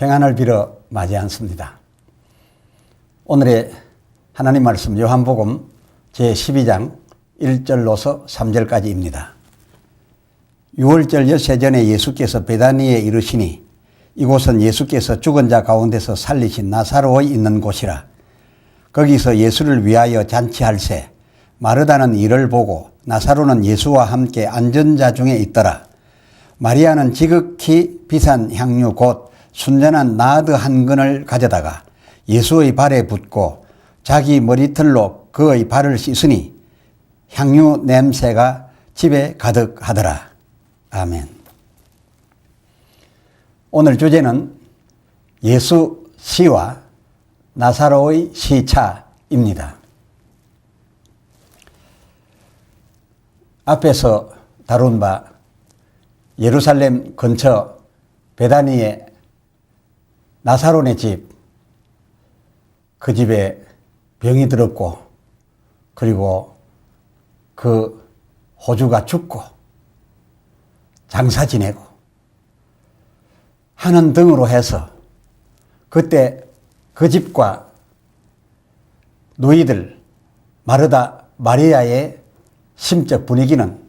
평안을 빌어 맞이 않습니다. 오늘의 하나님 말씀 요한복음 제12장 1절로서 3절까지입니다. 유월절 엿새 전에 예수께서 베다니에 이르시니 이곳은 예수께서 죽은 자 가운데서 살리신 나사로의 있는 곳이라. 거기서 예수를 위하여 잔치할새 마르다는 이를 보고 나사로는 예수와 함께 앉은 자 중에 있더라. 마리아는 지극히 비싼 향유 곧 순전한 나드 한 근을 가져다가 예수의 발에 붓고 자기 머리털로 그의 발을 씻으니 향유 냄새가 집에 가득하더라. 아멘. 오늘 주제는 예수 시와 나사로의 시차입니다. 앞에서 다룬 바 예루살렘 근처 베다니의 나사로네 집, 그 집에 병이 들었고 그리고 그 호주가 죽고 장사 지내고 하는 등으로 해서 그때 그 집과 누이들 마르다 마리아의 심적 분위기는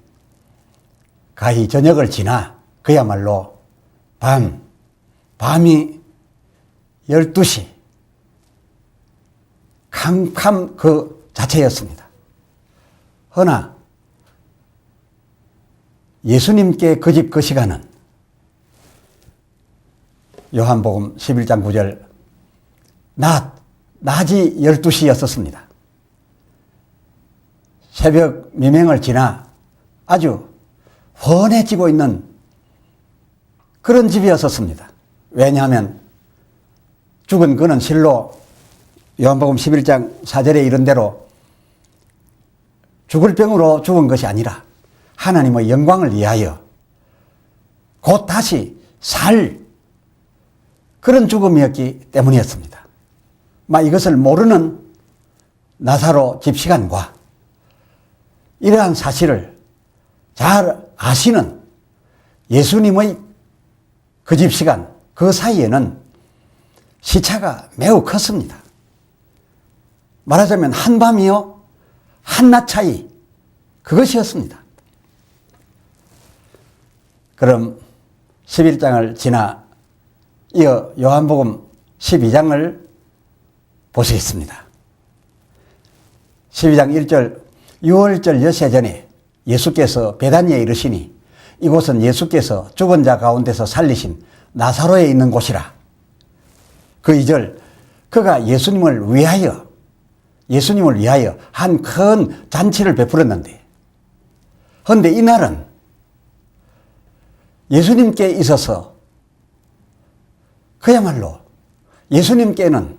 가히 저녁을 지나 그야말로 밤이 12시 캄캄 그 자체였습니다. 허나 예수님께 그 집 그 시간은 요한복음 11장 9절 낮이 12시였었습니다. 새벽 미명을 지나 아주 훤해지고 있는 그런 집이었었습니다. 왜냐하면 죽은 그는 실로 요한복음 11장 4절에 이른 대로 죽을 병으로 죽은 것이 아니라 하나님의 영광을 위하여 곧 다시 살 그런 죽음이었기 때문이었습니다. 이것을 모르는 나사로 집시간과 이러한 사실을 잘 아시는 예수님의 그 집시간 그 사이에는 시차가 매우 컸습니다. 말하자면 한밤이요 한낮 차이 그것이었습니다. 그럼 11장을 지나 이어 요한복음 12장을 보시겠습니다. 12장 1절 유월절 엿새 전에 예수께서 베다니에 이르시니 이곳은 예수께서 죽은 자 가운데서 살리신 나사로에 있는 곳이라. 그 2절 그가 예수님을 위하여 한 큰 잔치를 베풀었는데 그런데 이날은 예수님께 있어서 그야말로 예수님께는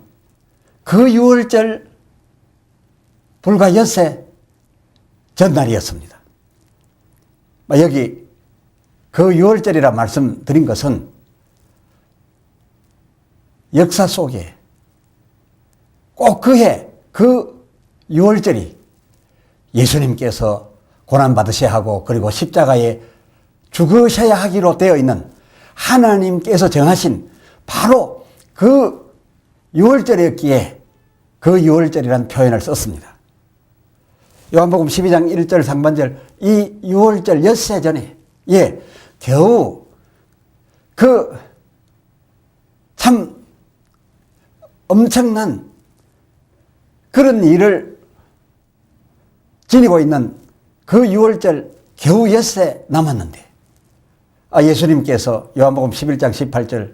그 유월절 불과 엿새 전날이었습니다. 여기 그 유월절이라 말씀드린 것은 역사 속에 꼭 그해 그 유월절이 예수님께서 고난받으셔야 하고 그리고 십자가에 죽으셔야 하기로 되어 있는 하나님께서 정하신 바로 그 유월절이었기에 그 유월절이라는 표현을 썼습니다. 요한복음 12장 1절 상반절 이 유월절 엿새 전에 겨우 그 참 엄청난 그런 일을 지니고 있는 그 유월절 겨우 엿새 남았는데 예수님께서 요한복음 11장 18절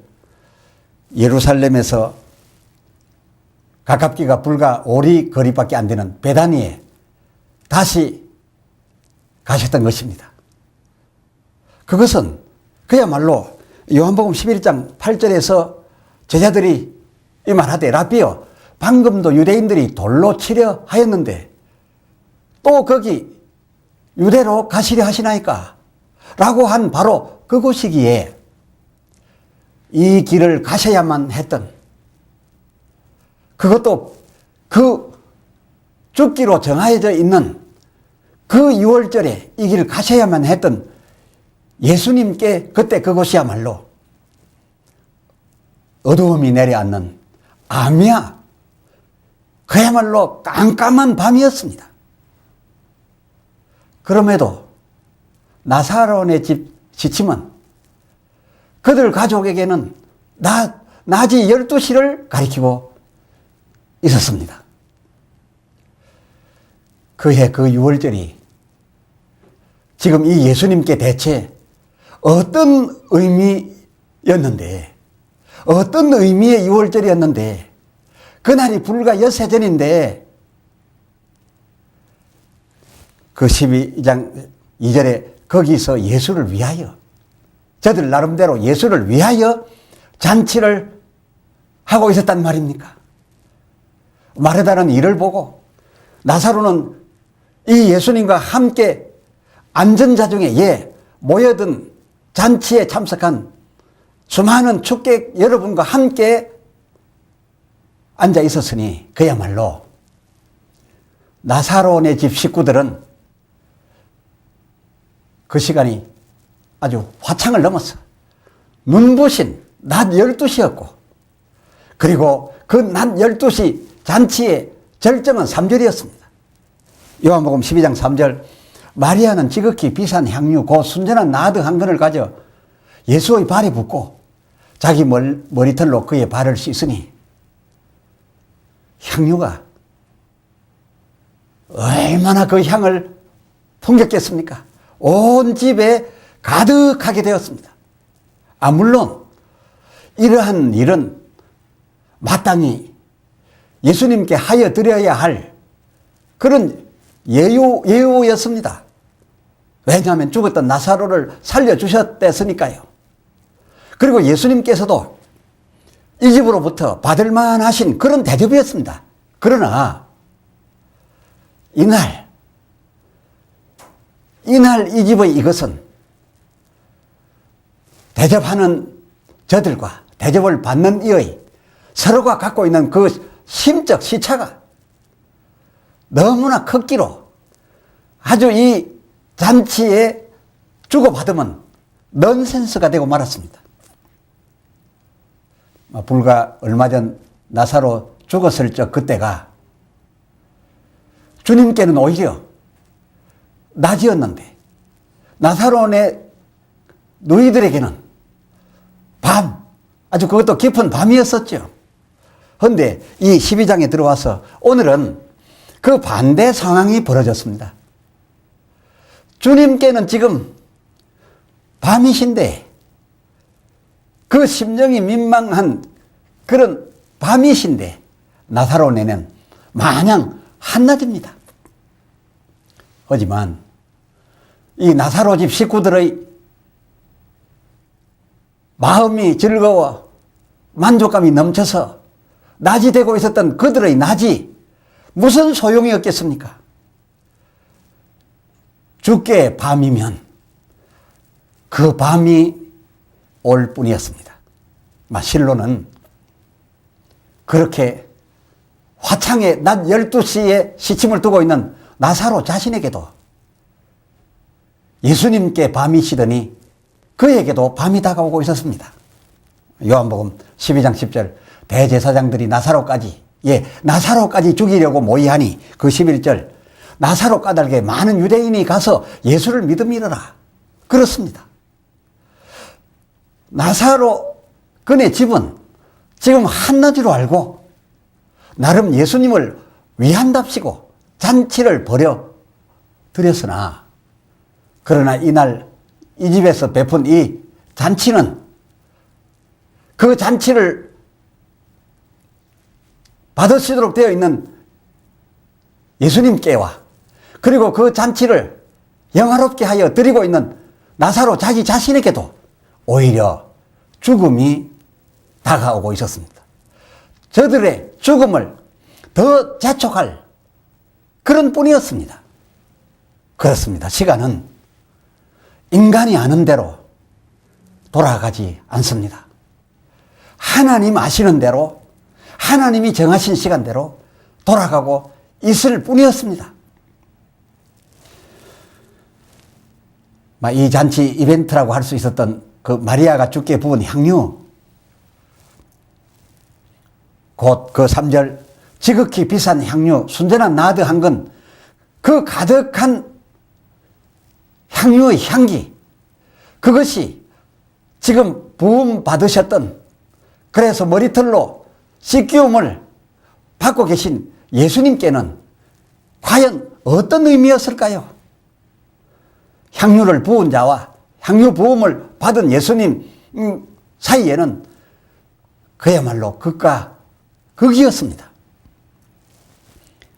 예루살렘에서 가깝기가 불과 오리 거리밖에 안 되는 베다니에 다시 가셨던 것입니다. 그것은 그야말로 요한복음 11장 8절에서 제자들이 이 말하되 라비여 방금도 유대인들이 돌로 치려 하였는데 또 거기 유대로 가시려 하시나이까? 라고 한 바로 그곳이기에 이 길을 가셔야만 했던 그것도 그 죽기로 정하여져 있는 그 유월절에 이 길을 가셔야만 했던 예수님께 그때 그곳이야말로 어두움이 내려앉는 암야, 그야말로 깜깜한 밤이었습니다. 그럼에도 나사로의 집 시침은 그들 가족에게는 낮이 12시를 가리키고 있었습니다. 그해 그 유월절이 지금 이 예수님께 대체 어떤 의미였는데, 어떤 의미의 유월절이었는데, 그날이 불과 엿새 전인데, 그 12장 2절에 거기서 예수를 위하여, 저들 나름대로 예수를 위하여 잔치를 하고 있었단 말입니까? 마르다는 이를 보고 나사로는 이 예수님과 함께 안전자중에 모여든 잔치에 참석한 수많은 축객 여러분과 함께 앉아 있었으니 그야말로 나사로의 집 식구들은 그 시간이 아주 화창을 넘었어. 눈부신 낮 12시였고, 그리고 그 낮 12시 잔치의 절정은 3절이었습니다. 요한복음 12장 3절, 마리아는 지극히 비싼 향유 곧 순전한 나드 한 근을 가져 예수의 발에 붓고 자기 머리털로 그의 발을 씻으니, 향유가 얼마나 그 향을 풍겼겠습니까? 온 집에 가득하게 되었습니다. 물론 이러한 일은 마땅히 예수님께 하여 드려야 할 그런 예우였습니다. 왜냐하면 죽었던 나사로를 살려주셨댔으니까요. 그리고 예수님께서도 이 집으로부터 받을 만하신 그런 대접이었습니다. 그러나 이날 이 집의 이것은 대접하는 저들과 대접을 받는 이의 서로가 갖고 있는 그 심적 시차가 너무나 컸기로 아주 이 잔치에 주고받으면 넌센스가 되고 말았습니다. 불과 얼마 전 나사로 죽었을 적 그때가 주님께는 오히려 낮이었는데 나사로의 누이들에게는 밤, 아주 그것도 깊은 밤이었었죠. 그런데 이 12장에 들어와서 오늘은 그 반대 상황이 벌어졌습니다. 주님께는 지금 밤이신데 그 심령이 민망한 그런 밤이신데 나사로네는 마냥 한낮입니다. 하지만 이 나사로 집 식구들의 마음이 즐거워 만족감이 넘쳐서 낮이 되고 있었던 그들의 낮이 무슨 소용이 없겠습니까? 주께 밤이면 그 밤이 올 뿐이었습니다. 실로는 그렇게 화창의 낮 12시에 시침을 두고 있는 나사로 자신에게도 예수님께 밤이시더니 그에게도 밤이 다가오고 있었습니다. 요한복음 12장 10절, 대제사장들이 나사로까지 죽이려고 모의하니, 그 11절, 나사로 까닭에 많은 유대인이 가서 예수를 믿음이러라. 그렇습니다. 나사로 그네 집은 지금 한낮으로 알고 나름 예수님을 위한답시고 잔치를 벌여 드렸으나, 그러나 이날 이 집에서 베푼 이 잔치는 그 잔치를 받으시도록 되어 있는 예수님께와 그리고 그 잔치를 영화롭게 하여 드리고 있는 나사로 자기 자신에게도 오히려 죽음이 다가오고 있었습니다. 저들의 죽음을 더 재촉할 그런 뿐이었습니다. 그렇습니다. 시간은 인간이 아는 대로 돌아가지 않습니다. 하나님 아시는 대로, 하나님이 정하신 시간대로 돌아가고 있을 뿐이었습니다. 이 잔치 이벤트라고 할 수 있었던 그 마리아가 주께 부은 향유, 곧 그 3절 지극히 비싼 향유 순전한 나드 한 건 그 가득한 향유의 향기, 그것이 지금 부음 받으셨던, 그래서 머리털로 씻기움을 받고 계신 예수님께는 과연 어떤 의미였을까요? 향유를 부은 자와 향유 부음을 받은 예수님 사이에는 그야말로 극과 극이었습니다.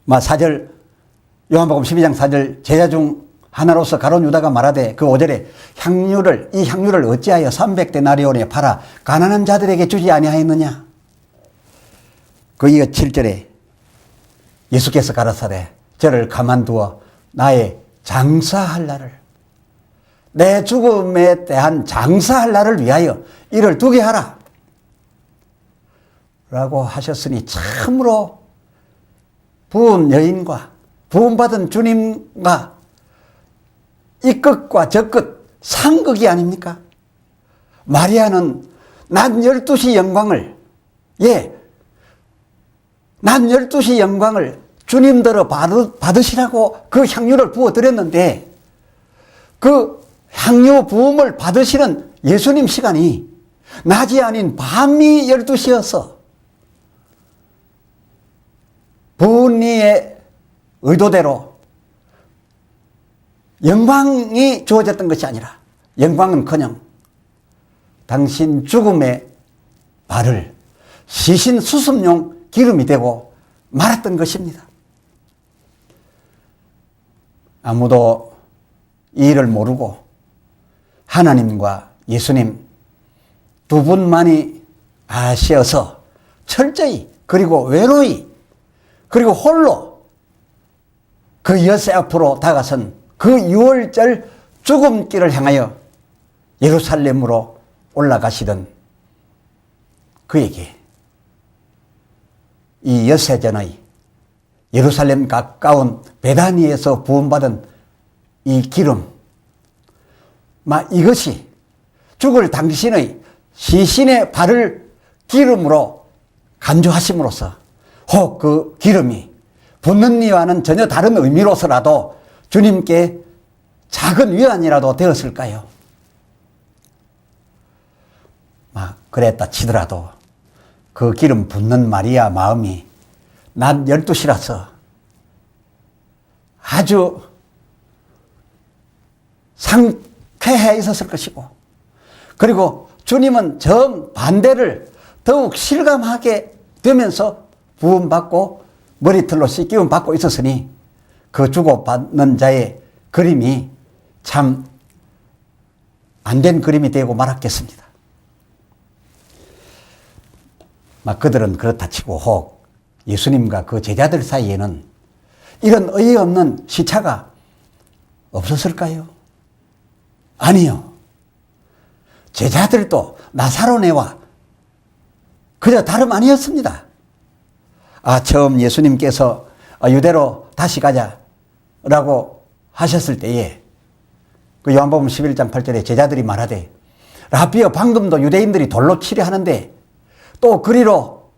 4절 요한복음 12장 4절 제자 중 하나로서 가룟 유다가 말하되 그 5절에 이 향유를 어찌하여 300데나리온에 팔아 가난한 자들에게 주지 아니하였느냐. 그 이어 7절에 예수께서 가라사대 저를 가만두어 나의 장사할 날을, 내 죽음에 대한 장사할 날을 위하여 이를 두게 하라 라고 하셨으니, 참으로 부은 여인과 부음받은 주님과 이 끝과 저 끝 상극이 아닙니까? 마리아는 낮 12시 영광을, 낮 12시 영광을 주님들어 받으시라고 그 향유를 부어드렸는데, 그 향유 부음을 받으시는 예수님 시간이 낮이 아닌 밤이 12시여서 부은이의 의도대로 영광이 주어졌던 것이 아니라, 영광은커녕 당신 죽음의 발을 시신 수습용 기름이 되고 말았던 것입니다. 아무도 이 일을 모르고 하나님과 예수님 두 분만이 아시어서 철저히, 그리고 외로이, 그리고 홀로 그 여세 앞으로 다가선 그 6월절 죽음길을 향하여 예루살렘으로 올라가시던 그에게 이 여세전의 예루살렘 가까운 베다니에서 부음받은 이 기름, 이것이 죽을 당신의 시신의 발을 기름으로 간주하심으로써 혹 그 기름이 붓는 이와는 전혀 다른 의미로서라도 주님께 작은 위안이라도 되었을까요? 그랬다 치더라도 그 기름 붓는 마리아 마음이 낮 12시라서 아주 상쾌해 있었을 것이고, 그리고 주님은 정반대를 더욱 실감하게 되면서 부음받고 머리털로 씻기움 받고 있었으니 그 주고받는 자의 그림이 참 안된 그림이 되고 말았겠습니다. 그들은 그렇다 치고 혹 예수님과 그 제자들 사이에는 이런 어이없는 시차가 없었을까요? 아니요. 제자들도 나사로네와 그저 다름 아니었습니다. 처음 예수님께서 유대로 다시 가자라고 하셨을 때에 그 요한복음 11장 8절에 제자들이 말하되 라비어 방금도 유대인들이 돌로 치려 하는데 또 그리로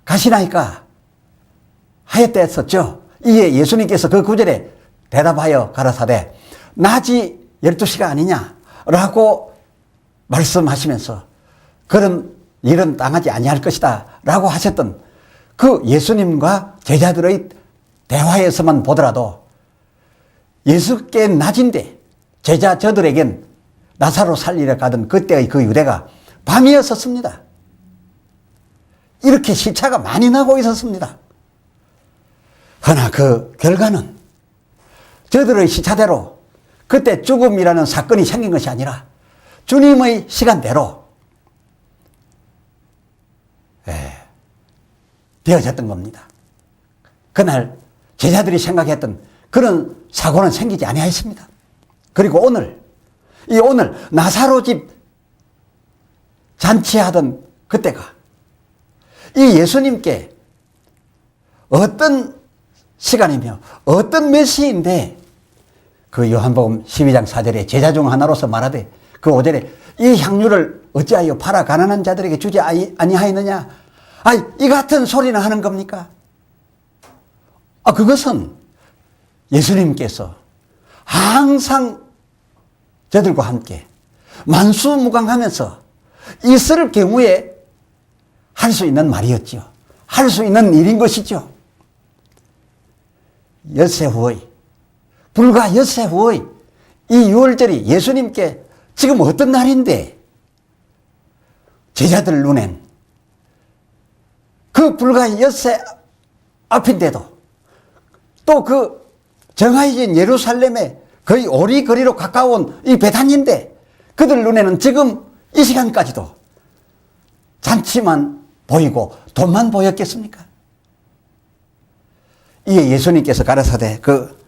가시나이까 하였다 했었죠. 이에 예수님께서 그 구절에 대답하여 가라사대 낮이 12시가 아니냐라고 말씀하시면서 그런 일은 당하지 아니할 것이다 라고 하셨던 그 예수님과 제자들의 대화에서만 보더라도 예수께 낮인데 제자 저들에겐 나사로 살리러 가던 그때의 그 유대가 밤이었었습니다. 이렇게 시차가 많이 나고 있었습니다. 그러나 그 결과는 저들의 시차대로 그때 죽음이라는 사건이 생긴 것이 아니라 주님의 시간대로 되어졌던 겁니다. 그날 제자들이 생각했던 그런 사고는 생기지 아니하였습니다. 그리고 오늘 나사로 집 잔치하던 그때가 이 예수님께 어떤 시간이며 어떤 메시인데 그 요한복음 12장 4절에 제자 중 하나로서 말하되 그 5절에 이 향유를 어찌하여 팔아 가난한 자들에게 주지 아니하였느냐 이 같은 소리나 하는 겁니까? 그것은 예수님께서 항상 저들과 함께 만수무강하면서 있을 경우에 할 수 있는 말이었죠. 할 수 있는 일인 것이죠. 엿새 후의, 불과 엿새 후의 이 유월절이 예수님께 지금 어떤 날인데 제자들 눈엔 그 불과 엿새 앞인데도 또 그 정하여진 예루살렘에 거의 오리거리로 가까운 이 베단인데 그들 눈에는 지금 이 시간까지도 잔치만 보이고 돈만 보였겠습니까? 이에 예수님께서 가라사대 그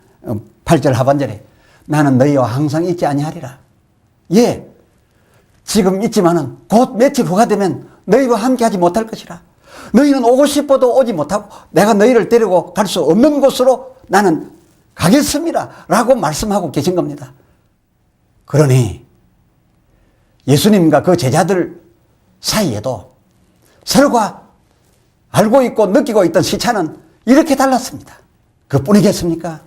8절 하반절에 나는 너희와 항상 있지 아니하리라. 예, 지금 있지만은 곧 며칠 후가 되면 너희와 함께 하지 못할 것이라. 너희는 오고 싶어도 오지 못하고 내가 너희를 데리고 갈 수 없는 곳으로 나는 가겠습니다 라고 말씀하고 계신 겁니다. 그러니 예수님과 그 제자들 사이에도 서로가 알고 있고 느끼고 있던 시차는 이렇게 달랐습니다. 그뿐이겠습니까?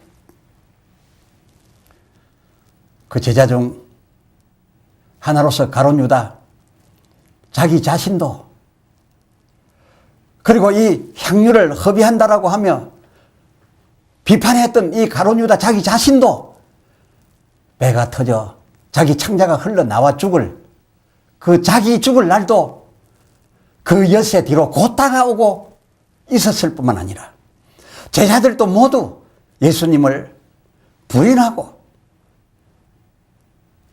그 제자 중 하나로서 가룟 유다 자기 자신도 그리고 이 향유를 허비한다라고 하며 비판했던 이 가룟 유다 자기 자신도 배가 터져 자기 창자가 흘러나와 죽을 그 자기 죽을 날도 그 엿새 뒤로 곧 다가오고 있었을 뿐만 아니라 제자들도 모두 예수님을 부인하고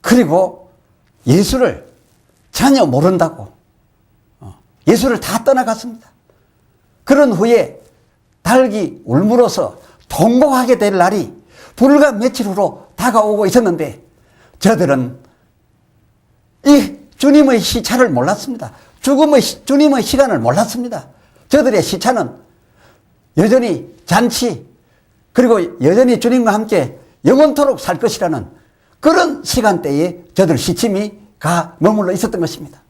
그리고 예수를 전혀 모른다고 예수를 다 떠나갔습니다. 그런 후에 닭이 울물어서 통곡하게 될 날이 불과 며칠 후로 다가오고 있었는데 저들은 이 주님의 시차를 몰랐습니다. 주님의 시간을 몰랐습니다. 저들의 시차는 여전히 잔치 그리고 여전히 주님과 함께 영원토록 살 것이라는 그런 시간대에 저들 시침이 가 머물러 있었던 것입니다.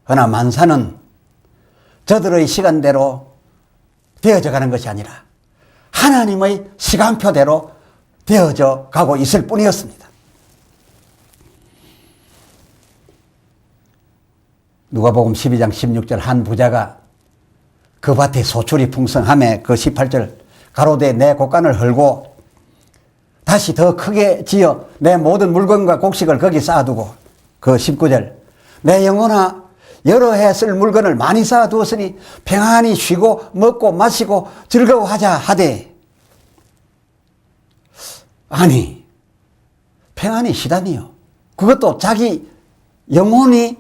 그러나 만사는 저들의 시간대로 되어져 가는 것이 아니라 하나님의 시간표대로 되어져 가고 있을 뿐이었습니다. 누가복음 12장 16절 한 부자가 그 밭에 소출이 풍성함에 그 18절 가로되 내 곡간을 헐고 다시 더 크게 지어 내 모든 물건과 곡식을 거기 쌓아두고 그 19절 내 영혼아 여러 해 쓸 물건을 많이 쌓아두었으니 평안히 쉬고 먹고 마시고 즐거워하자 하되 아니 평안히 쉬다니요. 그것도 자기 영혼이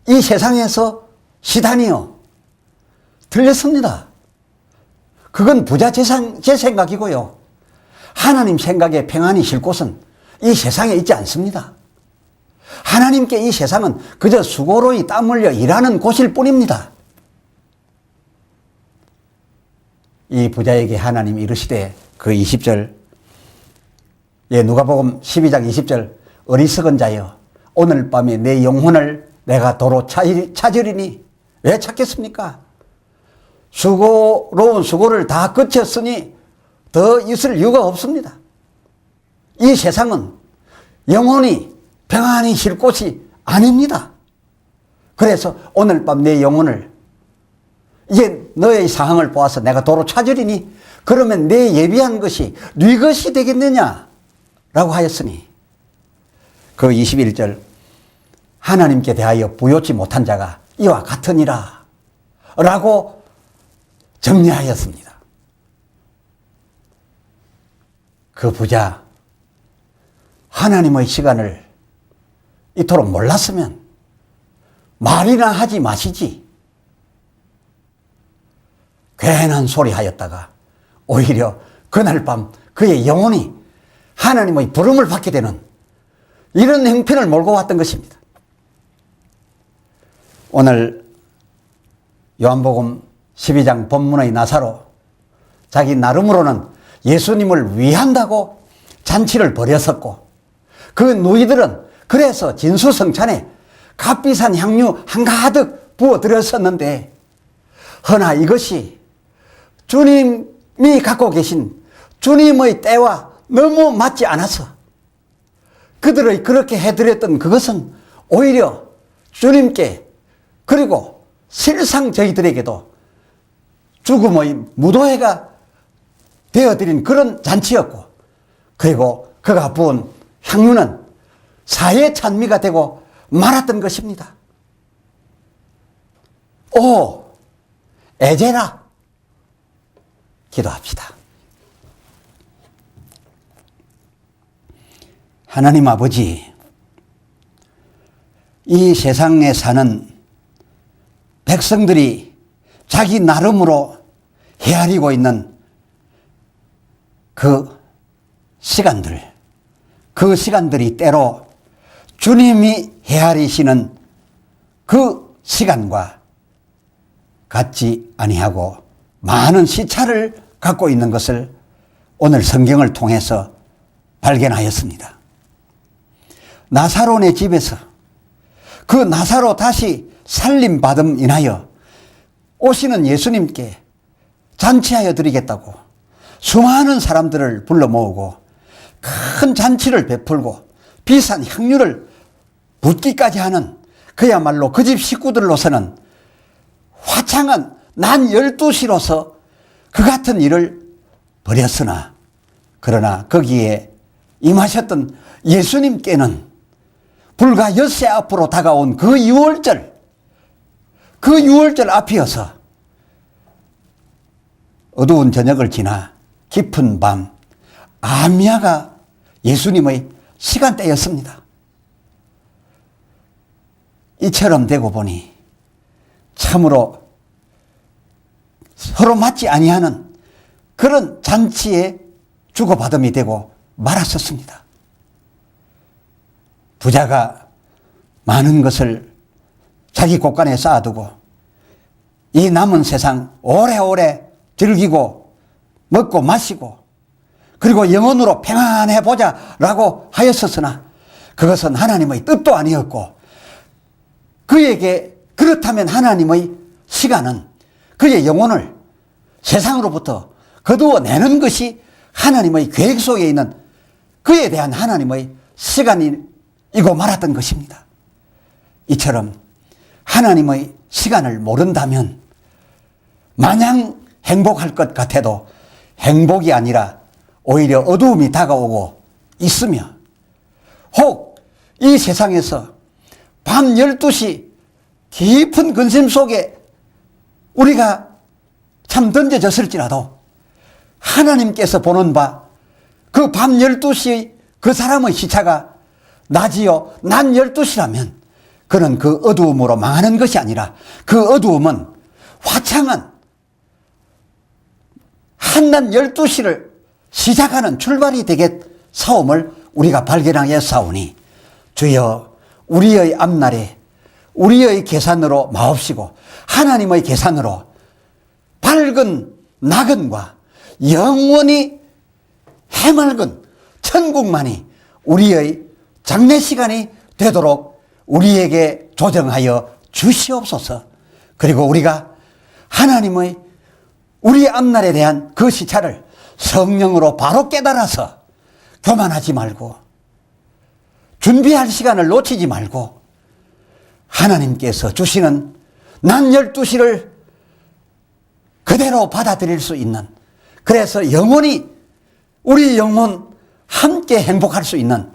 이 세상에서 쉬다니요. 틀렸습니다. 그건 부자 제 생각이고요. 하나님 생각에 평안히 쉴 곳은 이 세상에 있지 않습니다. 하나님께 이 세상은 그저 수고로이 땀 흘려 일하는 곳일 뿐입니다. 이 부자에게 하나님이 이르시되 그 20절 누가복음 12장 20절 어리석은 자여 오늘 밤에 내 영혼을 내가 도로 찾으리니 왜 찾겠습니까? 수고로운 수고를 다 끝쳤으니 더 있을 이유가 없습니다. 이 세상은 영혼이 평안히 쉴 곳이 아닙니다. 그래서 오늘 밤 내 영혼을 이제 너의 상황을 보아서 내가 도로 찾으리니 그러면 내 예비한 것이 네 것이 되겠느냐 라고 하였으니 그 21절 하나님께 대하여 부요치 못한 자가 이와 같으니라 라고 정리하였습니다. 그 부자 하나님의 시간을 이토록 몰랐으면 말이나 하지 마시지. 괜한 소리 하였다가 오히려 그날 밤 그의 영혼이 하나님의 부름을 받게 되는 이런 형편을 몰고 왔던 것입니다. 오늘 요한복음 12장 본문의 나사로 자기 나름으로는 예수님을 위한다고 잔치를 벌였었고 그 누이들은 그래서 진수성찬에 값비싼 향유 한가득 부어드렸었는데 허나 이것이 주님이 갖고 계신 주님의 때와 너무 맞지 않아서 그들의 그렇게 해드렸던 그것은 오히려 주님께 그리고 실상 저희들에게도 죽음의 무도회가 되어드린 그런 잔치였고, 그리고 그가 부은 향유는 사의 찬미가 되고 말았던 것입니다. 오 에제라, 기도합시다. 하나님 아버지, 이 세상에 사는 백성들이 자기 나름으로 헤아리고 있는 그 시간들이 때로 주님이 헤아리시는 그 시간과 같지 아니하고 많은 시차를 갖고 있는 것을 오늘 성경을 통해서 발견하였습니다. 나사로네 집에서 그 나사로 다시 살림받음 인하여 오시는 예수님께 잔치하여 드리겠다고 수많은 사람들을 불러 모으고 큰 잔치를 베풀고 비싼 향유를 붓기까지 하는 그야말로 그 집 식구들로서는 화창한 난 12시로서 그 같은 일을 벌였으나, 그러나 거기에 임하셨던 예수님께는 불과 엿새 앞으로 다가온 그 6월절 앞이어서 어두운 저녁을 지나 깊은 밤 아미아가 예수님의 시간대였습니다. 이처럼 되고 보니 참으로 서로 맞지 아니하는 그런 잔치에 주고받음이 되고 말았었습니다. 부자가 많은 것을 자기 곳간에 쌓아두고 이 남은 세상 오래오래 즐기고 먹고 마시고 그리고 영원으로 평안해 보자라고 하였었으나 그것은 하나님의 뜻도 아니었고, 그에게 그렇다면 하나님의 시간은 그의 영혼을 세상으로부터 거두어내는 것이 하나님의 계획 속에 있는 그에 대한 하나님의 시간이고 말았던 것입니다. 이처럼 하나님의 시간을 모른다면 마냥 행복할 것 같아도 행복이 아니라 오히려 어두움이 다가오고 있으며, 혹 이 세상에서 밤 12시 깊은 근심 속에 우리가 참 던져졌을지라도 하나님께서 보는 바 그 밤 12시 그 사람의 시차가 낮이요 난 12시라면 그는 그 어두움으로 망하는 것이 아니라 그 어두움은 화창한 한낮 12시를 시작하는 출발이 되겠사옴을 우리가 발견하였사오니, 주여 우리의 앞날에 우리의 계산으로 마옵시고 하나님의 계산으로 밝은 낙원과 영원히 해맑은 천국만이 우리의 장래시간이 되도록 우리에게 조정하여 주시옵소서. 그리고 우리가 하나님의 우리 앞날에 대한 그 시차를 성령으로 바로 깨달아서 교만하지 말고 준비할 시간을 놓치지 말고 하나님께서 주시는 낮 12시를 그대로 받아들일 수 있는, 그래서 영원히 우리 영혼 함께 행복할 수 있는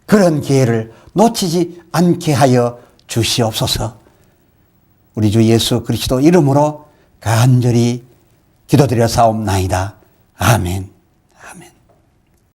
그런 기회를 놓치지 않게 하여 주시옵소서. 우리 주 예수 그리스도 이름으로 간절히 기도드려 사옵나이다. 아멘.